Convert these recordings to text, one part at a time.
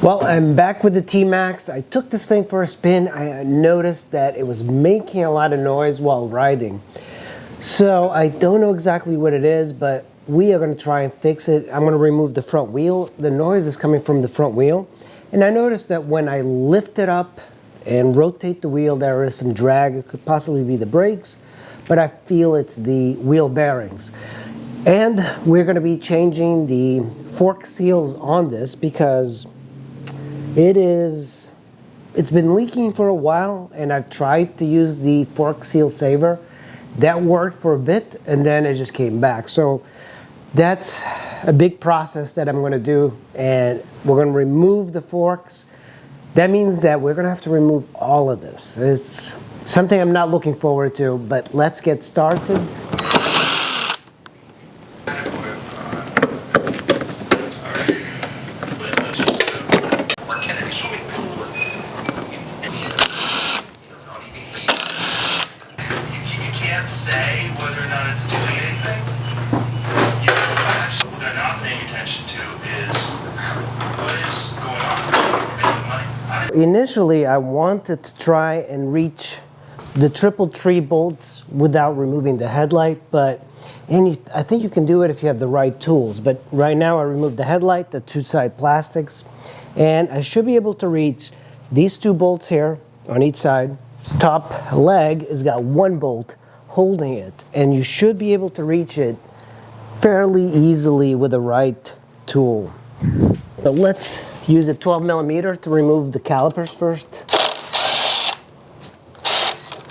Well, I'm back with the Tmax. I took this thing for a spin. I noticed that it was making a lot of noise while riding. So I don't know exactly what it is, but we are going to try and fix it. I'm going to remove the front wheel. The noise is coming from the front wheel. And I noticed that when I lift it up and rotate the wheel, there is some drag. It could possibly be the brakes, but I feel it's the wheel bearings. And we're going to be changing the fork seals on this because it's been leaking for a while, and I've tried to use the fork seal saver. That worked for a bit, and then it just came back. So that's a big process that I'm going to do, and we're going to remove the forks. That means that we're going to have to remove all of this. It's something I'm not looking forward to, but let's get started. Say whether or not it's doing anything. What they're not paying attention to is what is going on. We're making money. Initially, I wanted to try and reach the triple tree bolts without removing the headlight, I think you can do it if you have the right tools. But right now, I removed the headlight, the two-side plastics, and I should be able to reach these two bolts here on each side. Top leg has got one bolt holding it, and you should be able to reach it fairly easily with the right tool. But let's use a 12mm to remove the calipers first.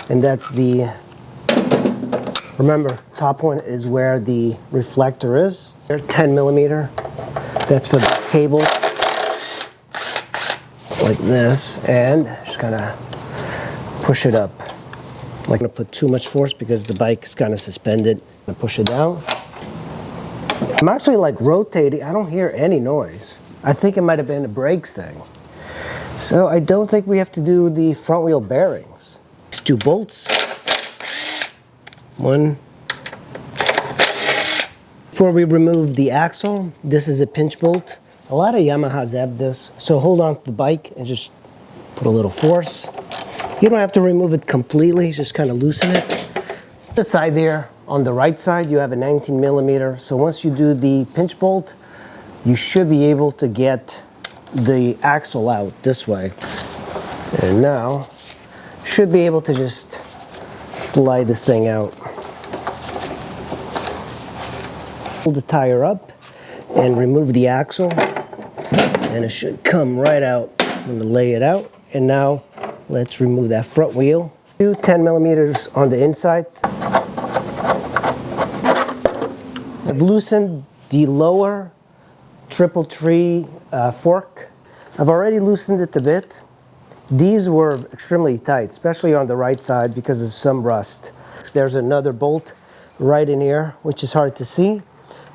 And that's remember, top one is where the reflector is. There's 10mm. That's for the cable. Like this, and just gonna push it up. I'm not going to put too much force because the bike is kind of suspended. I'm going to push it down. I'm actually like rotating. I don't hear any noise. I think it might have been a brakes thing. So I don't think we have to do the front wheel bearings. These two bolts. One. Before we remove the axle, this is a pinch bolt. A lot of Yamahas have this. So hold on to the bike and just put a little force. You don't have to remove it completely, just kind of loosen it. The side there, on the right side, you have a 19mm. So once you do the pinch bolt, you should be able to get the axle out this way. And now, should be able to just slide this thing out. Pull the tire up and remove the axle. And it should come right out. I'm going to lay it out. And now, let's remove that front wheel. 10mm on the inside. I've loosened the lower triple tree fork. I've already loosened it a bit. These were extremely tight, especially on the right side because of some rust. There's another bolt right in here, which is hard to see.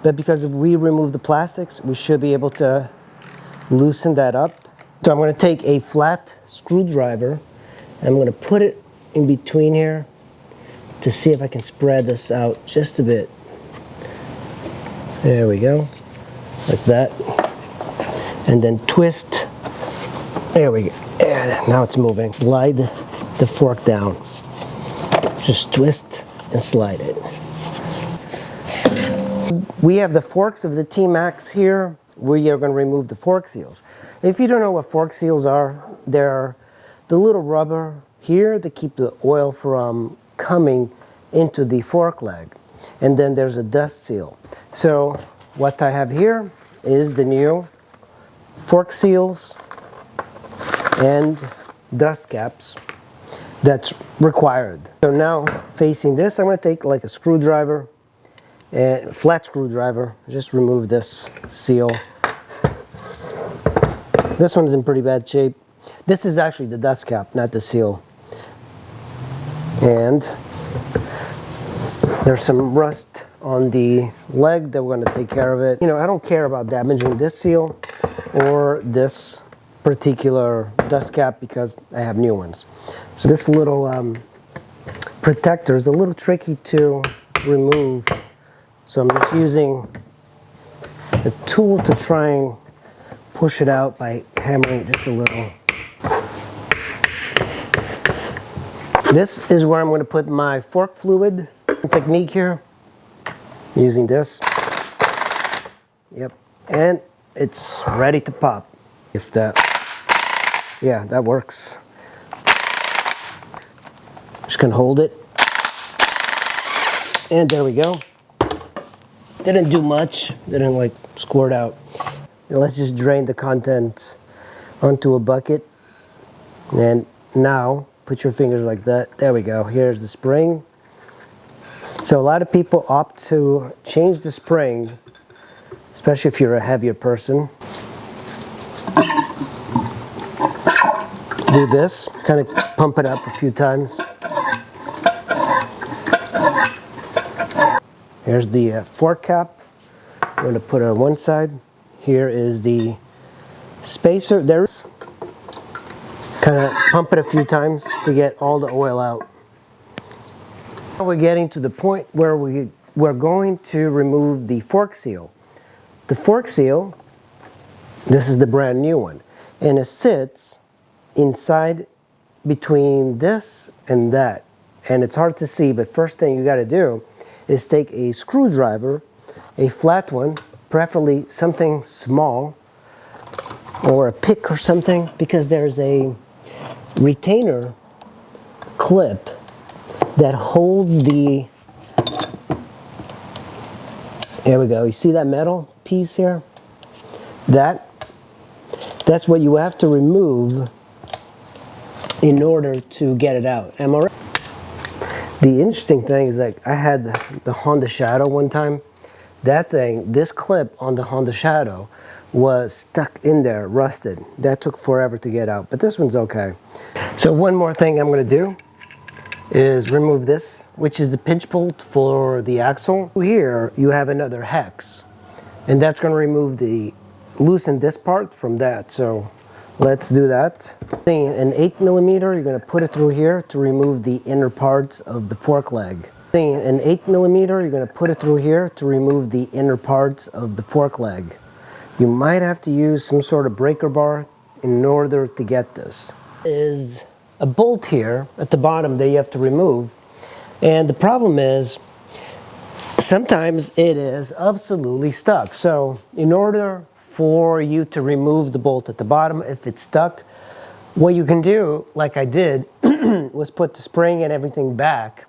But because if we remove the plastics, we should be able to loosen that up. So I'm going to take a flat screwdriver and I'm going to put it in between here to see if I can spread this out just a bit. There we go, like that. And then twist. There we go. Yeah, now it's moving. Slide the fork down. Just twist and slide it. We have the forks of the Tmax here. We are going to remove the fork seals. If you don't know what fork seals are, they're the little rubber here that keep the oil from coming into the fork leg. And then there's a dust seal. So what I have here is the new fork seals and dust caps that's required. So now facing this, I'm going to take like a screwdriver, a flat screwdriver, just remove this seal. This one's in pretty bad shape. This is actually the dust cap, not the seal. And there's some rust on the leg that we're going to take care of it. You know, I don't care about damaging this seal or this particular dust cap because I have new ones. So this little protector is a little tricky to remove. So I'm just using a tool to try and push it out by hammering just a little. This is where I'm going to put my fork fluid technique here, using this. Yep, and it's ready to pop. If that, yeah, that works. Just gonna hold it. And there we go. Didn't do much, didn't like squirt out. And let's just drain the contents onto a bucket. And now, put your fingers like that. There we go, here's the spring. So a lot of people opt to change the spring, especially if you're a heavier person. Do this, kind of pump it up a few times. Here's the fork cap. I'm going to put it on one side. Here is the spacer. There's kind of pump it a few times to get all the oil out. Now we're getting to the point where we're going to remove the fork seal. The fork seal, this is the brand new one, and it sits inside between this and that. And it's hard to see, but first thing you got to do is take a screwdriver, a flat one, preferably something small, or a pick or something, because there's a retainer clip that holds the, there we go, you see that metal piece here? That's what you have to remove in order to get it out. Am I right? The interesting thing is, like, I had the Honda Shadow one time. That thing, this clip on the Honda Shadow was stuck in there, rusted. That took forever to get out, but this one's okay. So one more thing I'm gonna do is remove this, which is the pinch bolt for the axle. Here you have another hex, and that's gonna loosen this part from that. So let's do that. An 8mm, you're going to put it through here to remove the inner parts of the fork leg. An 8mm, you're going to put it through here to remove the inner parts of the fork leg. You might have to use some sort of breaker bar in order to get this. Is a bolt here at the bottom that you have to remove, and the problem is sometimes it is absolutely stuck. So in order for you to remove the bolt at the bottom, if it's stuck, what you can do, like I did, was put the spring and everything back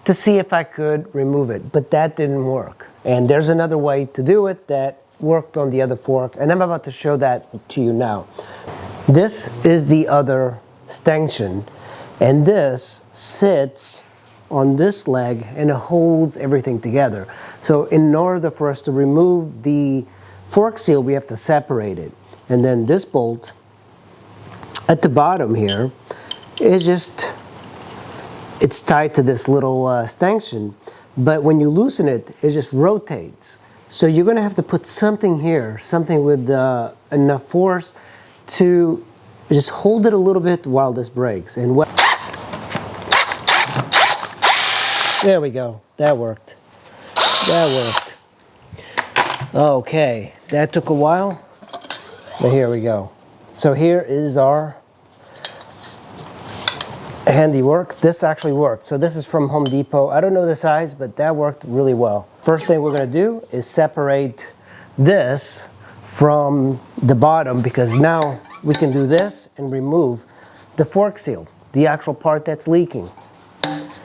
to see if I could remove it, but that didn't work. And there's another way to do it that worked on the other fork, and I'm about to show that to you now. This is the other stanchion, and this sits on this leg and it holds everything together. So in order for us to remove the fork seal, we have to separate it. And then this bolt at the bottom here is just, it's tied to this little stanchion, but when you loosen it, it just rotates. So you're gonna have to put something here, something with enough force to just hold it a little bit while this breaks. And there we go, that worked. That worked. Okay, that took a while, but here we go. So here is our handiwork. This actually worked. So this is from Home Depot. I don't know the size, but that worked really well. First thing we're gonna do is separate this from the bottom, because now we can do this and remove the fork seal, the actual part that's leaking.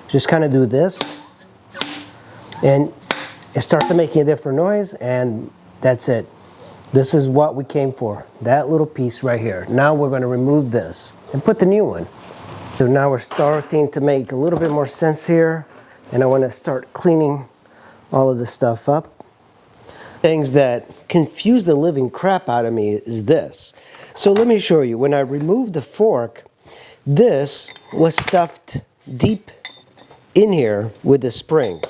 Just kind of do this, and it starts to make a different noise, and that's it. This is what we came for, that little piece right here. Now we're going to remove this and put the new one. So now we're starting to make a little bit more sense here, and I want to start cleaning all of this stuff up. Things that confuse the living crap out of me is this. So let me show you. When I removed the fork, this was stuffed deep in here with the spring.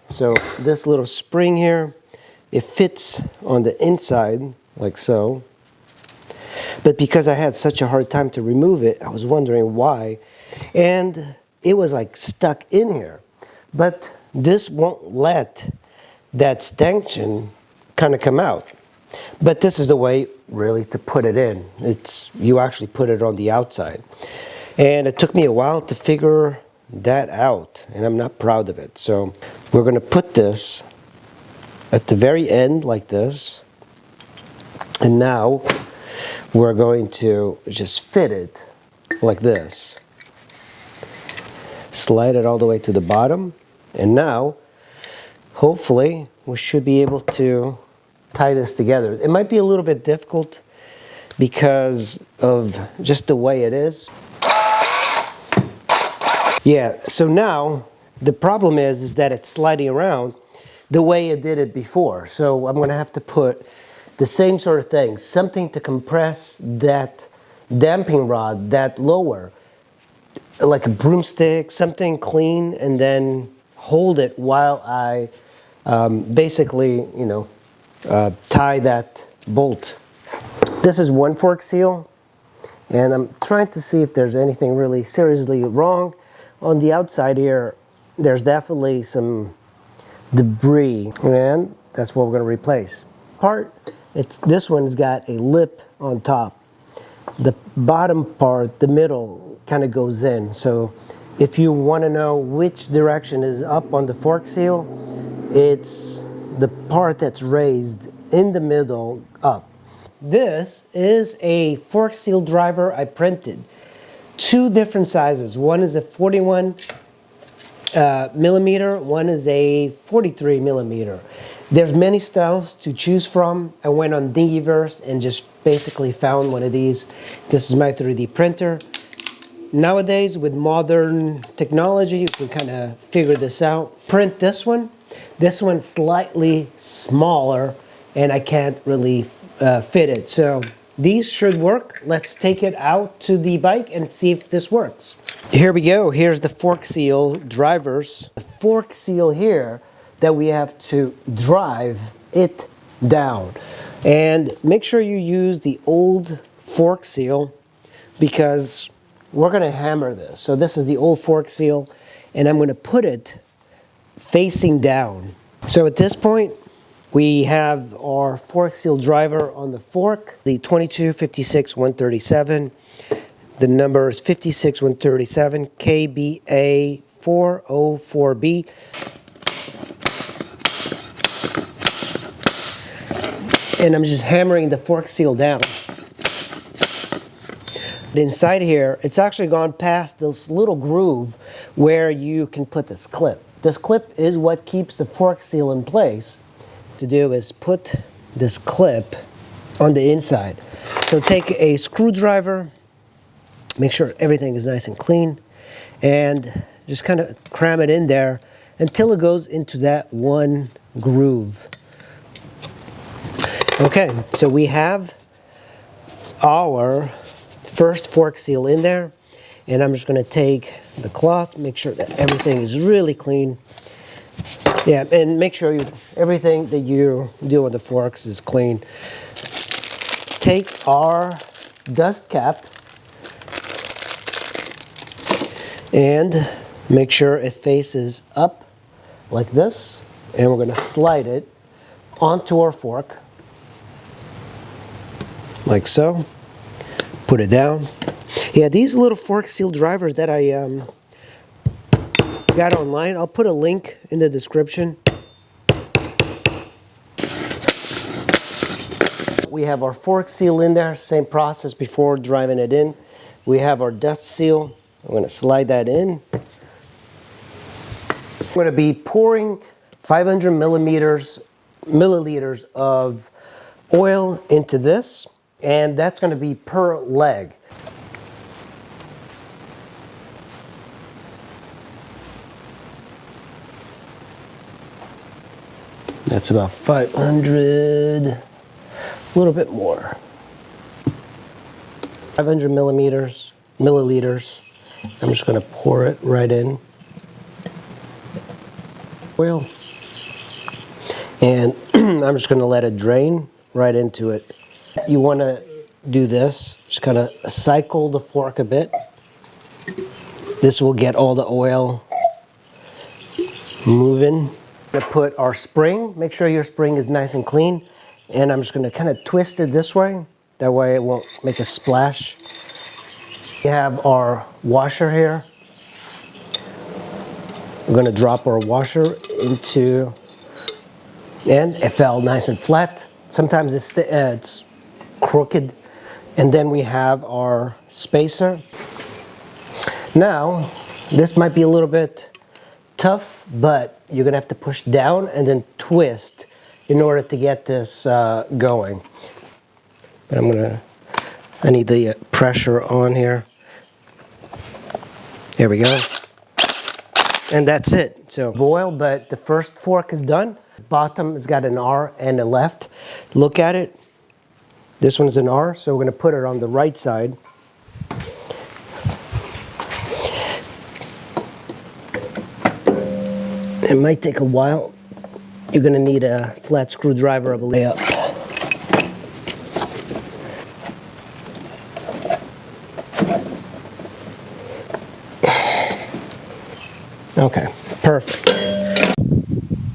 So this little spring here, it fits on the inside like so. But because I had such a hard time to remove it, I was wondering why. And it was like stuck in here. But this won't let that stanchion kind of come out. But this is the way really to put it in. You actually put it on the outside. And it took me a while to figure that out, and I'm not proud of it. So we're going to put this at the very end like this, and now we're going to just fit it like this. Slide it all the way to the bottom, and now hopefully we should be able to tie this together. It might be a little bit difficult because of just the way it is. Yeah, so now the problem is that it's sliding around the way it did it before. So I'm going to have to put the same sort of thing, something to compress that damping rod, that lower, like a broomstick, something clean, and then hold it while I basically, tie that bolt. This is one fork seal, and I'm trying to see if there's anything really seriously wrong. On the outside here, there's definitely some debris, and that's what we're going to replace. This one's got a lip on top. The bottom part, the middle, kind of goes in. So if you want to know which direction is up on the fork seal, it's the part that's raised in the middle up. This is a fork seal driver I printed. Two different sizes. One is a 41 millimeter, one is a 43 millimeter. There's many styles to choose from. I went on Thingiverse and just basically found one of these. This is my 3D printer. Nowadays, with modern technology, you can kind of figure this out. Print this one. This one's slightly smaller, and I can't really fit it. So these should work. Let's take it out to the bike and see if this works. Here we go. Here's the fork seal drivers. The fork seal here that we have to drive it down. And make sure you use the old fork seal because we're going to hammer this. So this is the old fork seal, and I'm going to put it facing down. So at this point, we have our fork seal driver on the fork, the 2256-137. The number is 56137 KBA404B. And I'm just hammering the fork seal down. Inside here, it's actually gone past this little groove where you can put this clip. This clip is what keeps the fork seal in place. To do is put this clip on the inside. So take a screwdriver, make sure everything is nice and clean, and just kind of cram it in there until it goes into that one groove. Okay, so we have our first fork seal in there, and I'm just going to take the cloth, make sure that everything is really clean. Yeah, and make sure everything that you do on the forks is clean. Take our dust cap and make sure it faces up like this, and we're going to slide it onto our fork like so. Put it down. Yeah, these little fork seal drivers that I got online, I'll put a link in the description. We have our fork seal in there, same process before driving it in. We have our dust seal. I'm going to slide that in. I'm going to be pouring 500 milliliters of oil into this, and that's going to be per leg. That's about 500, a little bit more. 500 milliliters. I'm just going to pour it right in. Oil. And I'm just going to let it drain right into it. You want to do this, just kind of cycle the fork a bit. This will get all the oil moving. We're going to put our spring, make sure your spring is nice and clean, and I'm just going to kind of twist it this way That way it won't make a splash. We have our washer here. We're gonna drop our washer into, and it fell nice and flat. Sometimes it's crooked. And then we have our spacer. Now, this might be a little bit tough, but you're gonna have to push down and then twist in order to get this going. But I need the pressure on here. Here we go. And that's it. So oil, but the first fork is done. Bottom has got an R and a left. Look at it. This one's an R, so we're going to put it on the right side. It might take a while. You're going to need a flat screwdriver of a layup. Okay, perfect.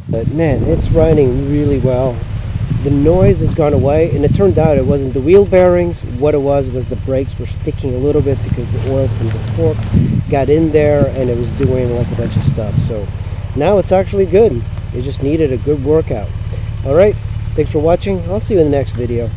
But man, it's riding really well. The noise has gone away, and it turned out it wasn't the wheel bearings. What it was the brakes were sticking a little bit because the oil from the fork got in there and it was doing like a bunch of stuff. So now it's actually good. It just needed a good workout. All right, thanks for watching. I'll see you in the next video.